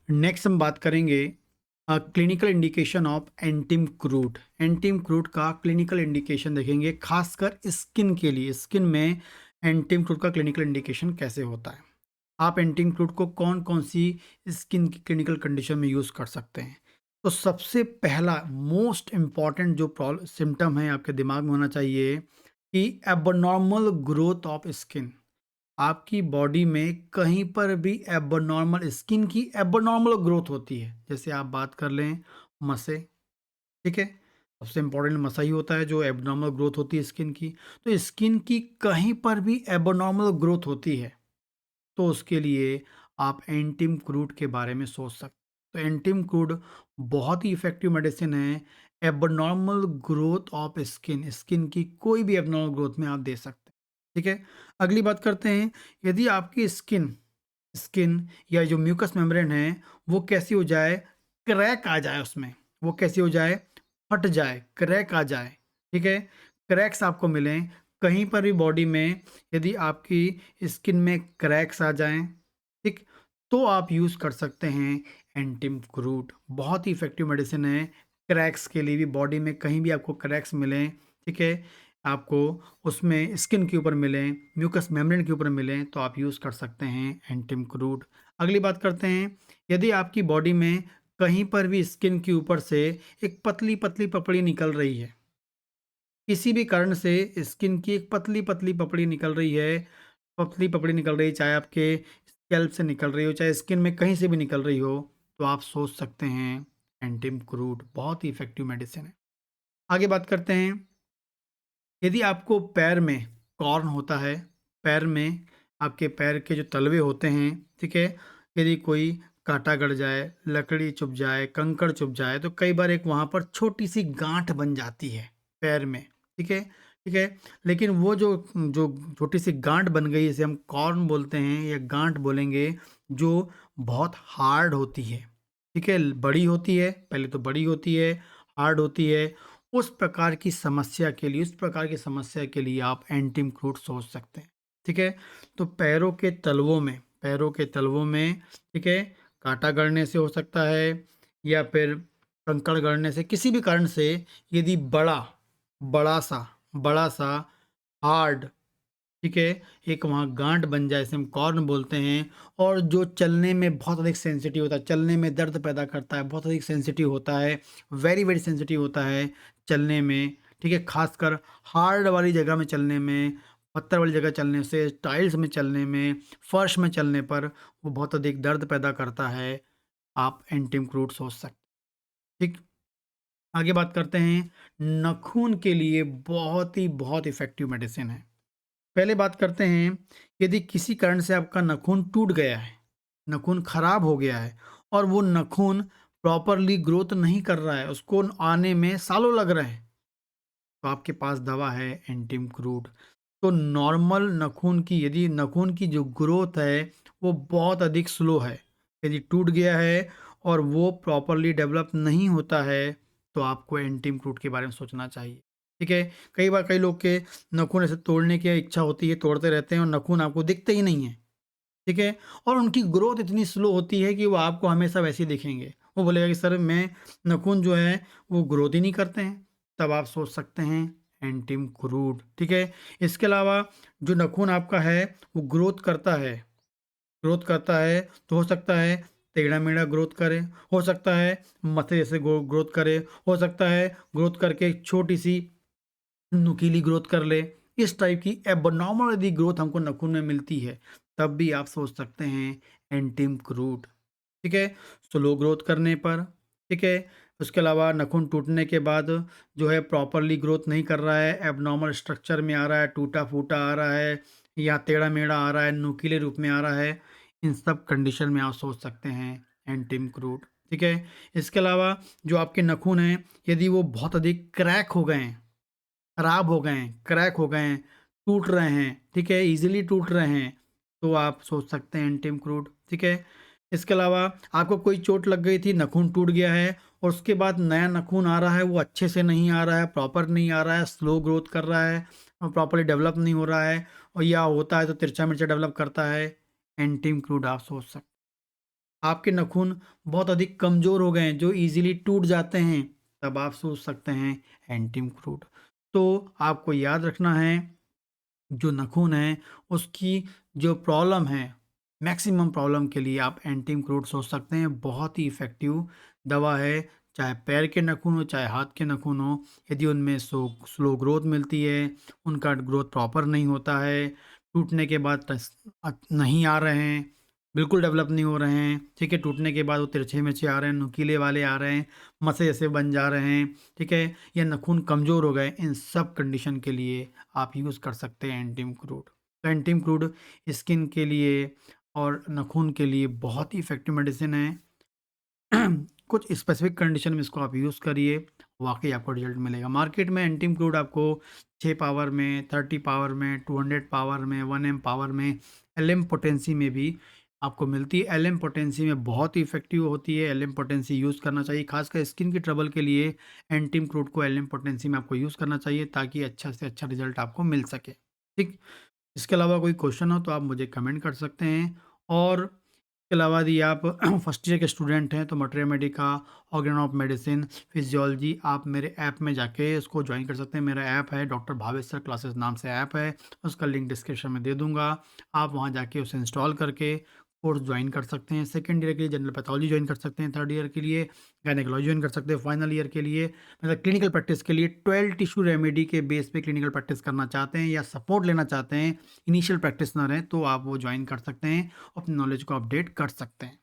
Next हम बात करेंगे clinical indication of antim crud. Antim crud का क्लिनिकल इंडिकेशन देखेंगे, खासकर स्किन के लिए। स्किन में एंटिम क्रूड का क्लिनिकल इंडिकेशन कैसे होता है, आप एंटिम क्रूड को कौन कौन सी स्किन की क्लिनिकल कंडीशन में यूज़ कर सकते हैं। तो सबसे पहला मोस्ट इम्पॉर्टेंट जो प्रॉब्लम सिम्टम है आपके दिमाग में होना चाहिए कि एबनॉर्मल ग्रोथ ऑफ स्किन। आपकी बॉडी में कहीं पर भी एबनॉर्मल स्किन की एबनॉर्मल ग्रोथ होती है। जैसे आप बात कर लें मसे, ठीक है, सबसे इंपॉर्टेंट मसा ही होता है जो एबनॉर्मल ग्रोथ होती है स्किन की। तो स्किन की कहीं पर भी एबनॉर्मल ग्रोथ होती है तो उसके लिए आप एंटिम क्रूड के बारे में सोच सकते हैं। तो एंटिम क्रूड बहुत ही इफेक्टिव मेडिसिन है abnormal growth of skin. Skin की कोई भी एबनॉर्मल ग्रोथ में आप दे सकते हैं, ठीक है। अगली बात करते हैं, यदि आपकी स्किन स्किन या जो म्यूकस मेम्ब्रेन है वो कैसी हो जाए, क्रैक आ जाए उसमें, वो कैसी हो जाए, फट जाए, क्रैक आ जाए, ठीक है। क्रैक्स आपको मिलें कहीं पर भी बॉडी में, यदि आपकी स्किन में क्रैक्स आ जाएं, ठीक, तो आप यूज़ कर सकते हैं एंटिम क्रूड। बहुत ही इफेक्टिव मेडिसिन है क्रैक्स के लिए भी। बॉडी में कहीं भी आपको क्रैक्स मिलें, ठीक है, आपको उसमें स्किन के ऊपर मिलें, म्यूकस मेम्ब्रेन के ऊपर मिलें, तो आप यूज़ कर सकते हैं एंटिम क्रूड। अगली बात करते हैं, यदि आपकी बॉडी में कहीं पर भी स्किन के ऊपर से एक पतली पतली पपड़ी निकल रही है, किसी भी कारण से स्किन की एक पतली पतली पपड़ी निकल रही है, पतली पपड़ी निकल रही है, चाहे आपके स्कैल्प से निकल रही हो, चाहे स्किन में कहीं से भी निकल रही हो, तो आप सोच सकते हैं एंटिम क्रूड। बहुत ही इफेक्टिव मेडिसिन है। आगे बात करते हैं, यदि आपको पैर में कॉर्न होता है, पैर में आपके पैर के जो तलवे होते हैं, ठीक है, यदि कोई कांटा गड़ जाए, लकड़ी चुभ जाए, कंकड़ चुभ जाए, तो कई बार एक वहाँ पर छोटी सी गांठ बन जाती है पैर में, ठीक है, ठीक है। लेकिन वो जो जो छोटी सी गांठ बन गई, इसे हम कॉर्न बोलते हैं या गांठ बोलेंगे, जो बहुत हार्ड होती है, ठीक है, बड़ी होती है, पहले तो बड़ी होती है, हार्ड होती है। उस प्रकार की समस्या के लिए, उस प्रकार की समस्या के लिए आप एंटिम क्रूड सोच सकते हैं, ठीक है। तो पैरों के तलवों में, पैरों के तलवों में, ठीक है, कांटा गड़ने से हो सकता है या फिर कंकड़ गड़ने से, किसी भी कारण से यदि बड़ा सा हार्ड, ठीक है, एक वहाँ गांठ बन जाए, इसे हम कॉर्न बोलते हैं, और जो चलने में बहुत अधिक सेंसिटिव होता है, चलने में दर्द पैदा करता है, बहुत अधिक सेंसिटिव होता है, वेरी वेरी सेंसिटिव होता है चलने में, ठीक है, खासकर हार्ड वाली जगह में चलने में, पत्थर वाली जगह चलने से, टाइल्स में चलने में, फर्श में चलने पर वो बहुत अधिक दर्द पैदा करता है। आप एंटिम क्रूड सोच सकते हैं, ठीक। आगे बात करते हैं, नाखून के लिए बहुत इफेक्टिव मेडिसिन है। पहले बात करते हैं, यदि किसी कारण से आपका नाखून टूट गया है, नाखून खराब हो गया है और वो नाखून प्रॉपरली ग्रोथ नहीं कर रहा है, उसको आने में सालों लग रहे हैं, तो आपके पास दवा है एंटिम क्रूड। तो नॉर्मल नाखून की, यदि नाखून की जो ग्रोथ है वो बहुत अधिक स्लो है, यदि टूट गया है और वो प्रॉपरली डेवलप नहीं होता है, तो आपको एंटिम क्रूड के बारे में सोचना चाहिए, ठीक है। कई बार कई लोग के नाखून ऐसे तोड़ने की इच्छा होती है, तोड़ते रहते हैं और नाखून आपको दिखते ही नहीं है, ठीक है। और उनकी ग्रोथ इतनी स्लो होती है कि वो आपको हमेशा वैसे ही दिखेंगे। वो बोलेगा कि सर मैं नाखून जो है वो ग्रोथ ही नहीं करते हैं। तब आप सोच सकते हैं एंटिम क्रूड, ठीक है। इसके अलावा जो नाखून आपका है वो ग्रोथ करता है तो हो सकता है टेढ़ा मेढ़ा ग्रोथ करे, हो सकता है मथे जैसे ग्रोथ करे, हो सकता है ग्रोथ करके एक छोटी सी नुकीली ग्रोथ कर ले। इस टाइप की एबनॉर्मल यदि ग्रोथ हमको नाखून में मिलती है, तब भी आप सोच सकते हैं एंटिम क्रूड, ठीक है। स्लो ग्रोथ करने पर, ठीक है। उसके अलावा नाखून टूटने के बाद जो है प्रॉपरली ग्रोथ नहीं कर रहा है, एबनॉर्मल स्ट्रक्चर में आ रहा है, टूटा फूटा आ रहा है या टेढ़ा मेढ़ा आ रहा है, नुकीले रूप में आ रहा है, इन सब कंडीशन में आप सोच सकते हैं एंटिम क्रूड, ठीक है। इसके अलावा जो आपके नाखून हैं, यदि वो बहुत अधिक क्रैक हो गए हैं, खराब हो गए हैं, क्रैक हो गए हैं, टूट रहे हैं, ठीक है, ईज़िली टूट रहे हैं, तो आप सोच सकते हैं एंटिम क्रूड, ठीक है। इसके अलावा आपको कोई चोट लग गई थी, नाखून टूट गया है और उसके बाद नया नाखून आ रहा है, वो अच्छे से नहीं आ रहा है, प्रॉपर नहीं आ रहा है, स्लो ग्रोथ कर रहा है और प्रॉपर्ली डेवलप नहीं हो रहा है, और या होता है तो तिरछा-मिर्चा डेवलप करता है, एंटिम क्रूड आप सोच सकते हैं। आपके नाखून बहुत अधिक कमज़ोर हो गए हैं, जो ईज़िली टूट जाते हैं, तब आप सोच सकते हैं एंटिम क्रूड। तो आपको याद रखना है, जो नाखून है, उसकी जो प्रॉब्लम है, मैक्सिमम प्रॉब्लम के लिए आप एंटिम क्रूड सोच सकते हैं। बहुत ही इफ़ेक्टिव दवा है, चाहे पैर के नाखून हो, चाहे हाथ के नाखून हो। यदि उनमें स्लो ग्रोथ मिलती है, उनका ग्रोथ प्रॉपर नहीं होता है, टूटने के बाद नहीं आ रहे हैं, बिल्कुल डेवलप नहीं हो रहे हैं, ठीक है? टूटने के बाद वो तिरछे-मेछे आ रहे हैं, नुकीले वाले आ रहे हैं, मसे जैसे बन जा रहे हैं, ठीक है? या नाखून कमज़ोर हो गए, इन सब कंडीशन के लिए आप यूज़ कर सकते हैं एंटिम क्रूड। तो एंटिम क्रूड स्किन के लिए और नाखून के लिए बहुत ही इफ़ेक्टिव मेडिसिन है। कुछ स्पेसिफिक कंडीशन में इसको आप यूज़ करिए, वाक़ई आपको रिज़ल्ट मिलेगा। मार्केट में एंटिम क्रूड आपको 6 पावर में, 30 पावर में, 200 पावर में, 1 एम पावर में, एलएम पोटेंसी में भी आपको मिलती है। एलएम पोटेंसी में बहुत ही इफ़ेक्टिव होती है, एलएम पोटेंसी यूज़ करना चाहिए। ख़ासकर स्किन की ट्रबल के लिए एंटिम क्रूड को एलएम पोटेंसी में आपको यूज़ करना चाहिए, ताकि अच्छा से अच्छा रिज़ल्ट आपको मिल सके। ठीक? इसके अलावा कोई क्वेश्चन हो तो आप मुझे कमेंट कर सकते हैं। और इसके अलावा यदि आप फर्स्ट ईयर के स्टूडेंट हैं तो materia Medica, organ of medicine, physiology, आप मेरे ऐप में जाके इसको ज्वाइन कर सकते हैं। मेरा ऐप है डॉक्टर भावेश सर क्लासेस नाम से ऐप है, उसका लिंक डिस्क्रिप्शन में दे दूंगा। आप वहां जाके उसे इंस्टॉल करके कोर्स ज्वाइन कर सकते हैं। सेकंड ईयर के लिए जनरल पैथोलॉजी ज्वाइन कर सकते हैं, थर्ड ईयर के लिए गायनेकोलॉजी ज्वाइन कर सकते हैं, फाइनल ईयर के लिए मतलब क्लिनिकल प्रैक्टिस के लिए 12 टिश्यू रेमेडी के बेस पे क्लिनिकल प्रैक्टिस करना चाहते हैं या सपोर्ट लेना चाहते हैं, इनिशियल प्रैक्टिसनर हैं, तो आप वो ज्वाइन कर सकते हैं, अपनी नॉलेज को अपडेट कर सकते हैं।